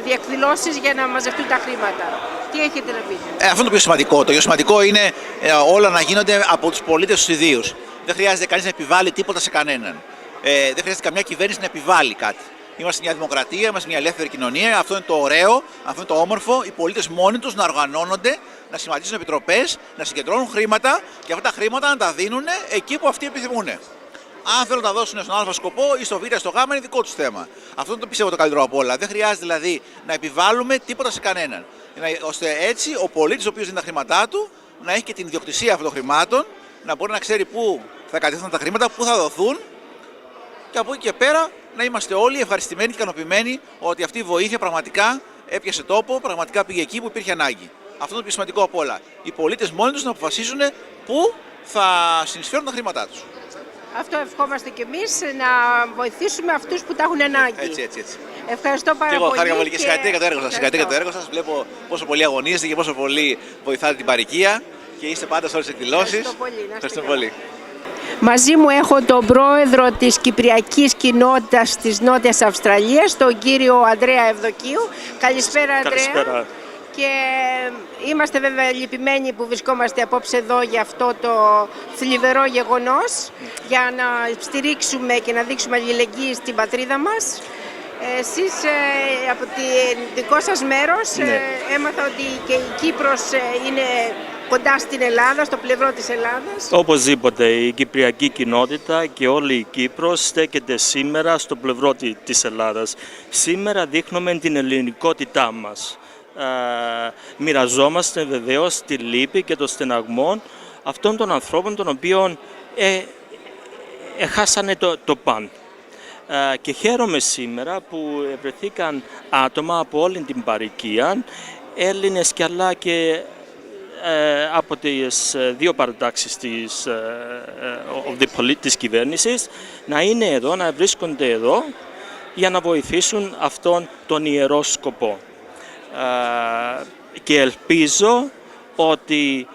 διεκδηλώσεις για να μαζευτούν τα χρήματα. Τι έχετε να πείτε? Αυτό είναι το πιο σημαντικό. Το πιο σημαντικό είναι όλα να γίνονται από τους πολίτες τους ιδίους. Δεν χρειάζεται κανείς να επιβάλλει τίποτα σε κανέναν. Δεν χρειάζεται καμιά κυβέρνηση να επιβάλλει κάτι. Είμαστε μια δημοκρατία, είμαστε μια ελεύθερη κοινωνία. Αυτό είναι το ωραίο, αυτό είναι το όμορφο. Οι πολίτες μόνοι τους να οργανώνονται, να σχηματίζουν επιτροπές, να συγκεντρώνουν χρήματα και αυτά τα χρήματα να τα δίνουν εκεί που αυτοί επιθυμούν. Αν θέλουν να τα δώσουν στον Α σκοπό ή στο Β ή στο Γ, είναι δικό τους θέμα. Αυτό είναι το πιστεύω το καλύτερο από όλα. Δεν χρειάζεται δηλαδή να επιβάλλουμε τίποτα σε κανέναν. Ώστε έτσι ο πολίτης, ο οποίος δίνει τα χρήματά του, να έχει και την ιδιοκτησία αυτών των χρημάτων, να μπορεί να ξέρει πού θα κατευθύνουν τα χρήματα, πού θα δοθούν και από εκεί και πέρα να είμαστε όλοι ευχαριστημένοι και ικανοποιημένοι ότι αυτή η βοήθεια πραγματικά έπιασε τόπο, πραγματικά πήγε εκεί που υπήρχε ανάγκη. Αυτό είναι το πιο σημαντικό από όλα. Οι πολίτες μόνοι τους να αποφασίζουν πού θα συνεισφέρουν τα χρήματά τους. Αυτό ευχόμαστε κι εμείς, να βοηθήσουμε αυτούς που τα έχουν ανάγκη. Έτσι. Ευχαριστώ πάρα πολύ. Και εγώ χάρηκα πολύ και συγχαρητήρια για το έργο σας. Συγχαρητήρια για το έργο σας. Βλέπω πόσο πολύ αγωνίζετε και πόσο πολύ βοηθάτε την παροικία και είστε πάντα σε όλες τις εκδηλώσεις. Ευχαριστώ πολύ. Μαζί μου έχω τον πρόεδρο της Κυπριακής Κοινότητας της Νότιας Αυστραλίας, τον κύριο Αντρέα Ευδοκίου. Καλησπέρα, Αντρέα. Καλησπέρα. Και είμαστε βέβαια λυπημένοι που βρισκόμαστε απόψε εδώ για αυτό το θλιβερό γεγονός, για να στηρίξουμε και να δείξουμε αλληλεγγύη στην πατρίδα μας. Εσείς από το δικό σας μέρος έμαθα ότι και η Κύπρος είναι κοντά στην Ελλάδα, στο πλευρό της Ελλάδας. Οπωσδήποτε η κυπριακή κοινότητα και όλη η Κύπρος στέκεται σήμερα στο πλευρό της Ελλάδας. Σήμερα δείχνουμε την ελληνικότητά μας. Μοιραζόμαστε βεβαίως τη λύπη και το στεναγμό αυτών των ανθρώπων των οποίων χάσανε το παν. Και χαίρομαι σήμερα που βρεθήκαν άτομα από όλη την παροικία, Έλληνες και αλλά και από τις δύο παρατάξεις της κυβέρνησης να είναι εδώ, να βρίσκονται εδώ για να βοηθήσουν αυτόν τον ιερό σκοπό. Και ελπίζω ότι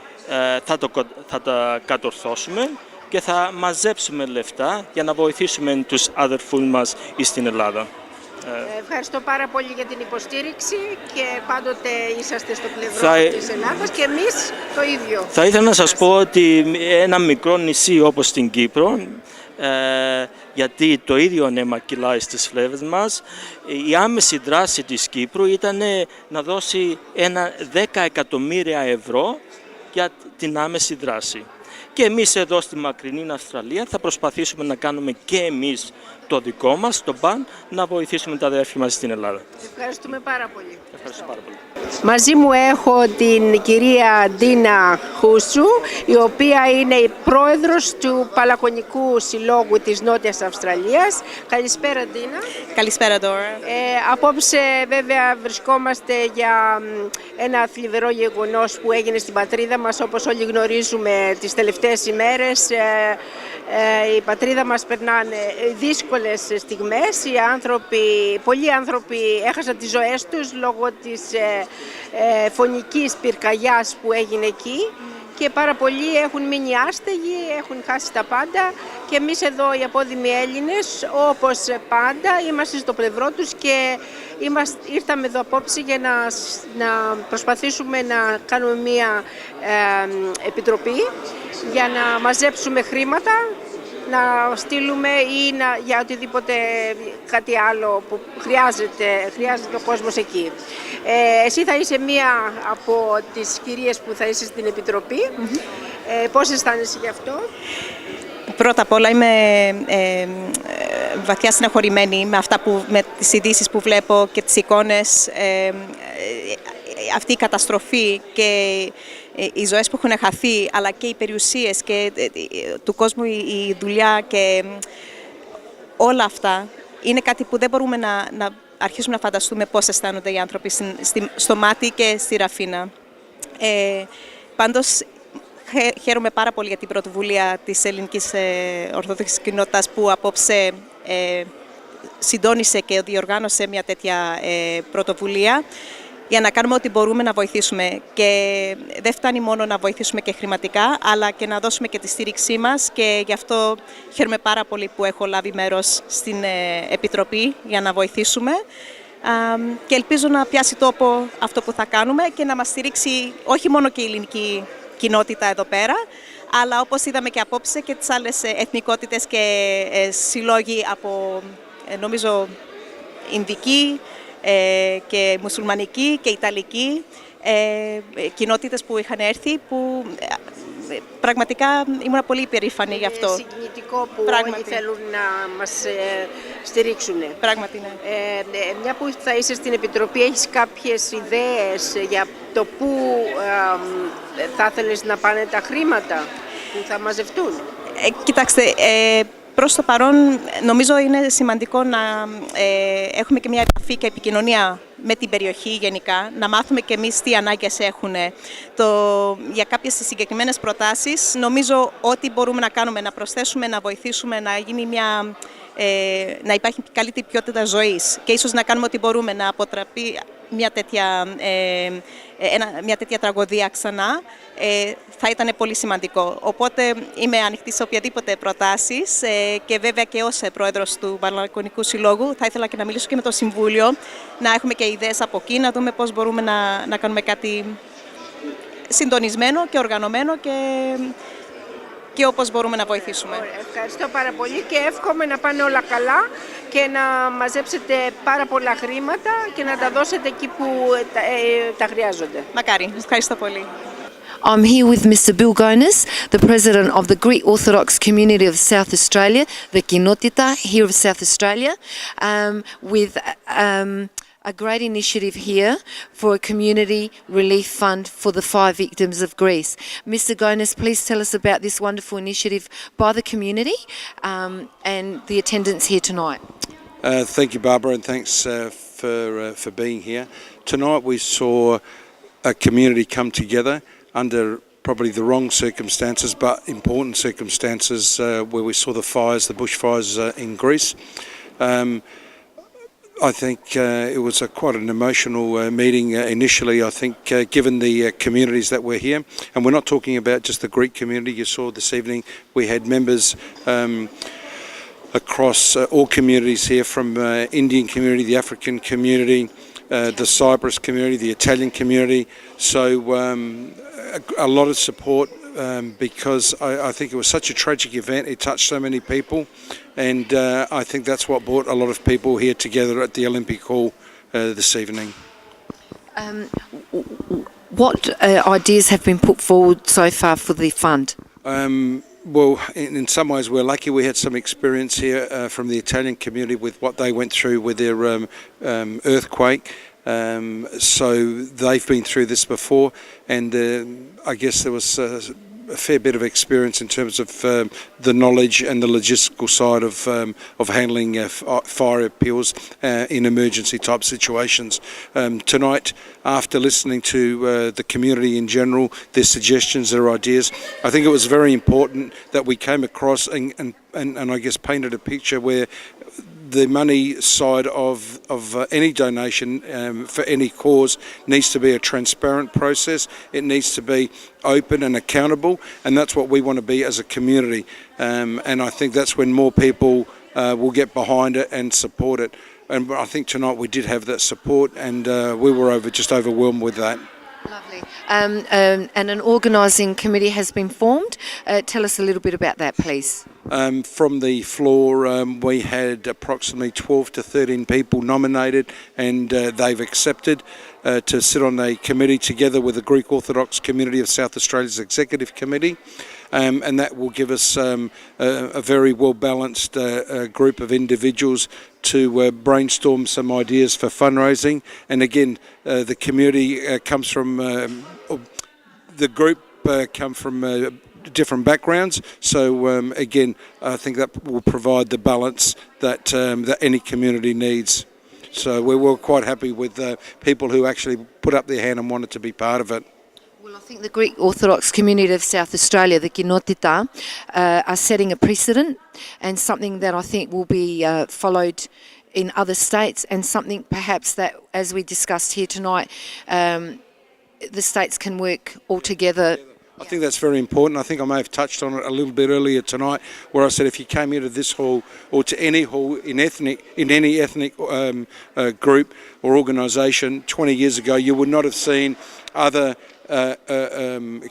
θα τα κατορθώσουμε και θα μαζέψουμε λεφτά για να βοηθήσουμε τους αδερφούς μας στην Ελλάδα. Ευχαριστώ πάρα πολύ για την υποστήριξη και πάντοτε είσαστε στο πλευρό της Ελλάδας και εμείς το ίδιο. Θα ήθελα να σας πω ότι ένα μικρό νησί όπως την Κύπρο, γιατί το ίδιο νέμα κυλάει στις φλέβες μας, η άμεση δράση της Κύπρου ήταν να δώσει 10 εκατομμύρια ευρώ για την άμεση δράση. Και εμείς εδώ στη μακρινή Αυστραλία θα προσπαθήσουμε να κάνουμε και εμείς το δικό μας, το παν, να βοηθήσουμε τα αδέρφια μας στην Ελλάδα. Ευχαριστούμε πάρα πολύ. Ευχαριστώ πάρα πολύ. Μαζί μου έχω την κυρία Ντίνα Χούσου, η οποία είναι η πρόεδρος του Παλακονικού Συλλόγου της Νότιας Αυστραλίας. Καλησπέρα Ντίνα. Καλησπέρα Ντόρα. Απόψε βέβαια βρισκόμαστε για ένα θλιβερό γεγονός που έγινε στην πατρίδα μας, όπως όλοι γνωρίζουμε τις τελευταίες ημέρες. Η πατρίδα μας περνάνε δύσκολες στιγμές. Πολλοί άνθρωποι έχασαν τις ζωές τους λόγω της φωνικής πυρκαγιάς που έγινε εκεί και πάρα πολλοί έχουν μείνει άστεγοι, έχουν χάσει τα πάντα και εμείς εδώ οι απόδημοι Έλληνες, όπως πάντα, είμαστε στο πλευρό τους και ήρθαμε εδώ απόψε για να προσπαθήσουμε να κάνουμε μία επιτροπή για να μαζέψουμε χρήματα, να στείλουμε ή για οτιδήποτε κάτι άλλο που χρειάζεται ο κόσμος εκεί. Εσύ θα είσαι μία από τις κυρίες που θα είσαι στην Επιτροπή. Πώς αισθάνεσαι γι' αυτό? Πρώτα απ' όλα είμαι βαθιά συναχωρημένη με τις ειδήσεις που βλέπω και τις εικόνες. Αυτή η καταστροφή και οι ζωές που έχουν χαθεί, αλλά και οι περιουσίες και του κόσμου η δουλειά και όλα αυτά είναι κάτι που δεν μπορούμε να αρχίσουμε να φανταστούμε πώς αισθάνονται οι άνθρωποι στο μάτι και στη Ραφίνα. Πάντως χαίρομαι πάρα πολύ για την πρωτοβουλία της ελληνικής ορθόδοξης κοινότητας που απόψε συντόνισε και διοργάνωσε μια τέτοια πρωτοβουλία για να κάνουμε ό,τι μπορούμε να βοηθήσουμε. Και δεν φτάνει μόνο να βοηθήσουμε και χρηματικά, αλλά και να δώσουμε και τη στήριξή μας και γι' αυτό χαίρομαι πάρα πολύ που έχω λάβει μέρος στην Επιτροπή για να βοηθήσουμε και ελπίζω να πιάσει τόπο αυτό που θα κάνουμε και να μας στηρίξει όχι μόνο και η ελληνική κοινότητα εδώ πέρα, αλλά όπως είδαμε και απόψε και τις άλλες εθνικότητες και συλλόγοι από νομίζω Ινδική και μουσουλμανική και ιταλική κοινότητες που είχαν έρθει, που πραγματικά ήμουν πολύ υπερήφανη γι' αυτό. Είναι συγκινητικό που όλοι θέλουν να μας στηρίξουν. Πράγματι, ναι. Μια που θα είσαι στην Επιτροπή, έχεις κάποιες ιδέες για το πού θα ήθελες να πάνε τα χρήματα που θα μαζευτούν? Κοιτάξτε, προς το παρόν νομίζω είναι σημαντικό να έχουμε και μια επαφή και επικοινωνία με την περιοχή γενικά, να μάθουμε και εμείς τι ανάγκες έχουν. Για κάποιες συγκεκριμένες προτάσεις νομίζω ό,τι μπορούμε να κάνουμε, να προσθέσουμε, να βοηθήσουμε, να γίνει να υπάρχει καλύτερη ποιότητα ζωής και ίσως να κάνουμε ό,τι μπορούμε να αποτραπεί μια τέτοια τραγωδία ξανά, θα ήταν πολύ σημαντικό. Οπότε είμαι ανοιχτή σε οποιαδήποτε προτάσεις και βέβαια και ως πρόεδρος του Παλακονικού Συλλόγου θα ήθελα και να μιλήσω και με το Συμβούλιο, να έχουμε και ιδέες από εκεί, να δούμε πώς μπορούμε να κάνουμε κάτι συντονισμένο και οργανωμένο και όπως μπορούμε να βοηθήσουμε. Ευχαριστώ πάρα πολύ και εύχομαι να πάνε όλα καλά και να μαζέψετε πάρα πολλά χρήματα και να τα δώσετε εκεί που τα χρειάζονται. Μακάρι. Ευχαριστώ πολύ. I'm here with Mr. Bill Gonis, the president of the Greek Orthodox community of South Australia, the Kinotita here of South Australia, with a great initiative here for a community relief fund for the fire victims of Greece. Mr. Gonis, please tell us about this wonderful initiative by the community and the attendance here tonight. Thank you, Barbara, and thanks for being here. Tonight we saw a community come together under probably the wrong circumstances, but important circumstances where we saw the fires, the bushfires in Greece. I think it was quite an emotional meeting initially, I think, given the communities that were here. And we're not talking about just the Greek community. You saw this evening we had members across all communities here, from Indian community, the African community, the Cyprus community, the Italian community. So a lot of support because I think it was such a tragic event. It touched so many people, and I think that's what brought a lot of people here together at the Olympic Hall this evening. What ideas have been put forward so far for the fund? Well, in some ways we're lucky. We had some experience here from the Italian community with what they went through with their earthquake. So they've been through this before, and I guess there was a fair bit of experience in terms of the knowledge and the logistical side of handling fire appeals in emergency type situations. Tonight, after listening to the community in general, their suggestions, their ideas, I think it was very important that we came across and I guess painted a picture where the money side of any donation for any cause needs to be a transparent process. It needs to be open and accountable, and that's what we want to be as a community. And I think that's when more people will get behind it and support it. And I think tonight we did have that support, and we were just overwhelmed with that. Lovely. And an organising committee has been formed. Tell us a little bit about that, please. From the floor, we had approximately 12 to 13 people nominated, and they've accepted to sit on a committee together with the Greek Orthodox community of South Australia's Executive Committee. And that will give us a very well-balanced group of individuals to brainstorm some ideas for fundraising. And again, the community comes from, the group come from different backgrounds. So again, I think that will provide the balance that, that any community needs. So we were quite happy with people who actually put up their hand and wanted to be part of it. Well, I think the Greek Orthodox community of South Australia, the Kinotita, are setting a precedent, and something that I think will be followed in other states, and something perhaps that, as we discussed here tonight, the states can work all together. I think that's very important. I think I may have touched on it a little bit earlier tonight, where I said if you came into this hall or to any hall in any ethnic group or organisation 20 years ago, you would not have seen other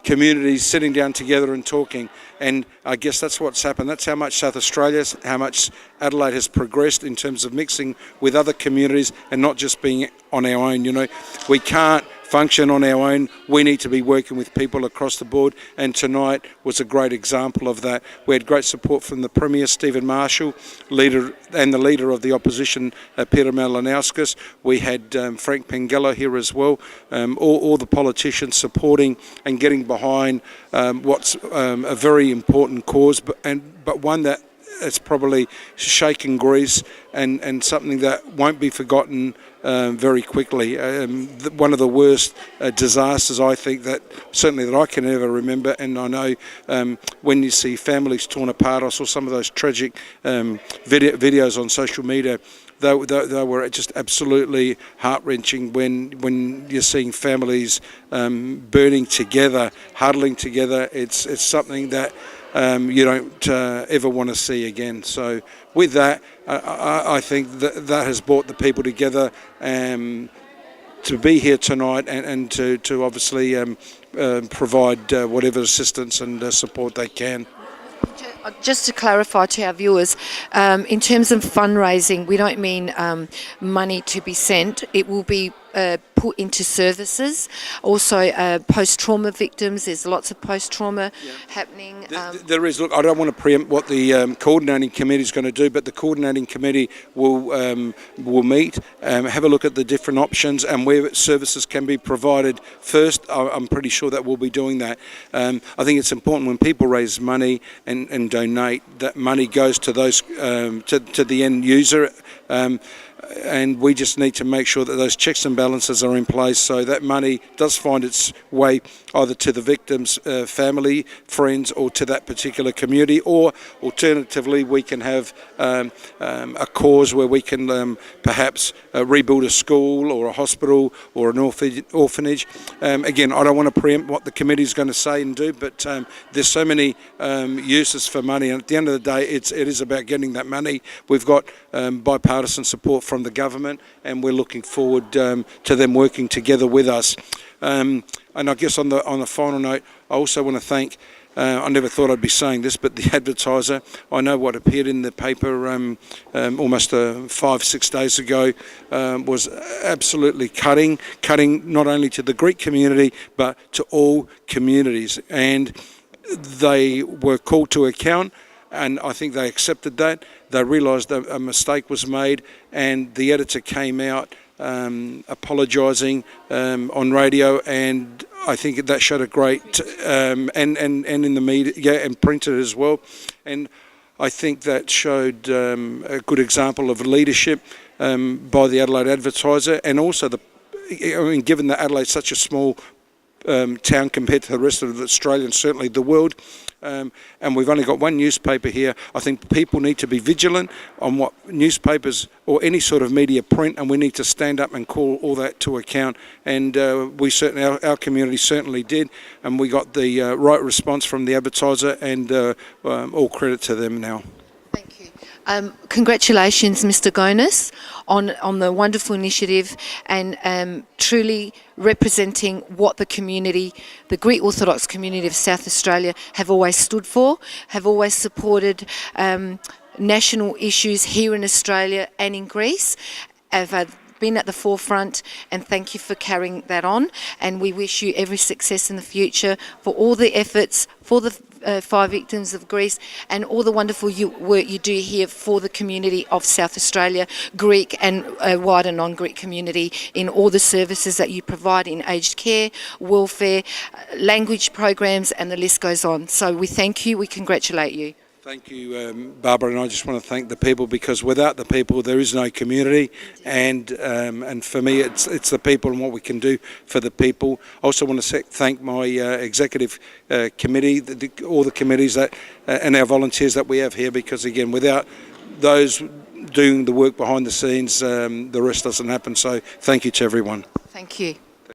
communities sitting down together and talking. And I guess that's what's happened. That's how much South Australia, how much Adelaide has progressed in terms of mixing with other communities and not just being on our own. You know, we can't function on our own. We need to be working with people across the board, and tonight was a great example of that. We had great support from the Premier, Stephen Marshall, leader and the leader of the opposition, Peter Malinauskas. We had Frank Pengello here as well. All the politicians supporting and getting behind what's a very important cause, but one that it's probably shaken Greece and something that won't be forgotten very quickly. One of the worst disasters, I think, that certainly that I can ever remember. And I know when you see families torn apart, I saw some of those tragic videos on social media. They were just absolutely heart-wrenching when you're seeing families burning together, huddling together. It's something that you don't ever want to see again. So with that, I think that has brought the people together to be here tonight and to obviously provide whatever assistance and support they can. Just to clarify to our viewers, in terms of fundraising, we don't mean money to be sent. It will be put into services. Also, post-trauma victims, there's lots of post-trauma happening. There is. Look, I don't want to preempt what the coordinating committee is going to do, but the coordinating committee will meet, have a look at the different options and where services can be provided first. I'm pretty sure that we'll be doing that. I think it's important when people raise money and donate, that money goes to those to the end user. And we just need to make sure that those checks and balances are are in place, so that money does find its way either to the victims' family, friends, or to that particular community, or alternatively we can have a cause where we can perhaps rebuild a school or a hospital or an orphanage. Again, I don't want to preempt what the committee is going to say and do, but there's so many uses for money, and at the end of the day it is about getting that money. We've got bipartisan support from the government, and we're looking forward to them working together with us. And I guess on the final note, I also want to thank, I never thought I'd be saying this, but the advertiser. I know what appeared in the paper almost 5-6 days ago was absolutely cutting not only to the Greek community but to all communities, and they were called to account, and I think they accepted that. They realised that a mistake was made, and the editor came out apologising on radio, and I think that showed a great and in the media and printed as well, and I think that showed a good example of leadership by the Adelaide Advertiser, and also given that Adelaide's such a small town compared to the rest of Australia and certainly the world, and we've only got one newspaper here. I think people need to be vigilant on what newspapers or any sort of media print, and we need to stand up and call all that to account, and we certainly, our community certainly did, and we got the right response from the advertiser, and all credit to them now. Thank you. Congratulations, Mr. Gonis, on the wonderful initiative, and truly representing what the community, the Greek Orthodox community of South Australia, have always stood for, have always supported national issues here in Australia and in Greece, have been at the forefront, and thank you for carrying that on, and we wish you every success in the future for all the efforts for the 5 victims of Greece, and all the wonderful work you do here for the community of South Australia, Greek and wider non-Greek community, in all the services that you provide in aged care, welfare, language programs, and the list goes on. So we thank you, we congratulate you. Thank you, Barbara, and I just want to thank the people, because without the people there is no community, and for me it's the people and what we can do for the people. I also want to thank my executive committee, all the committees that and our volunteers that we have here, because again, without those doing the work behind the scenes, the rest doesn't happen. So thank you to everyone. Thank you.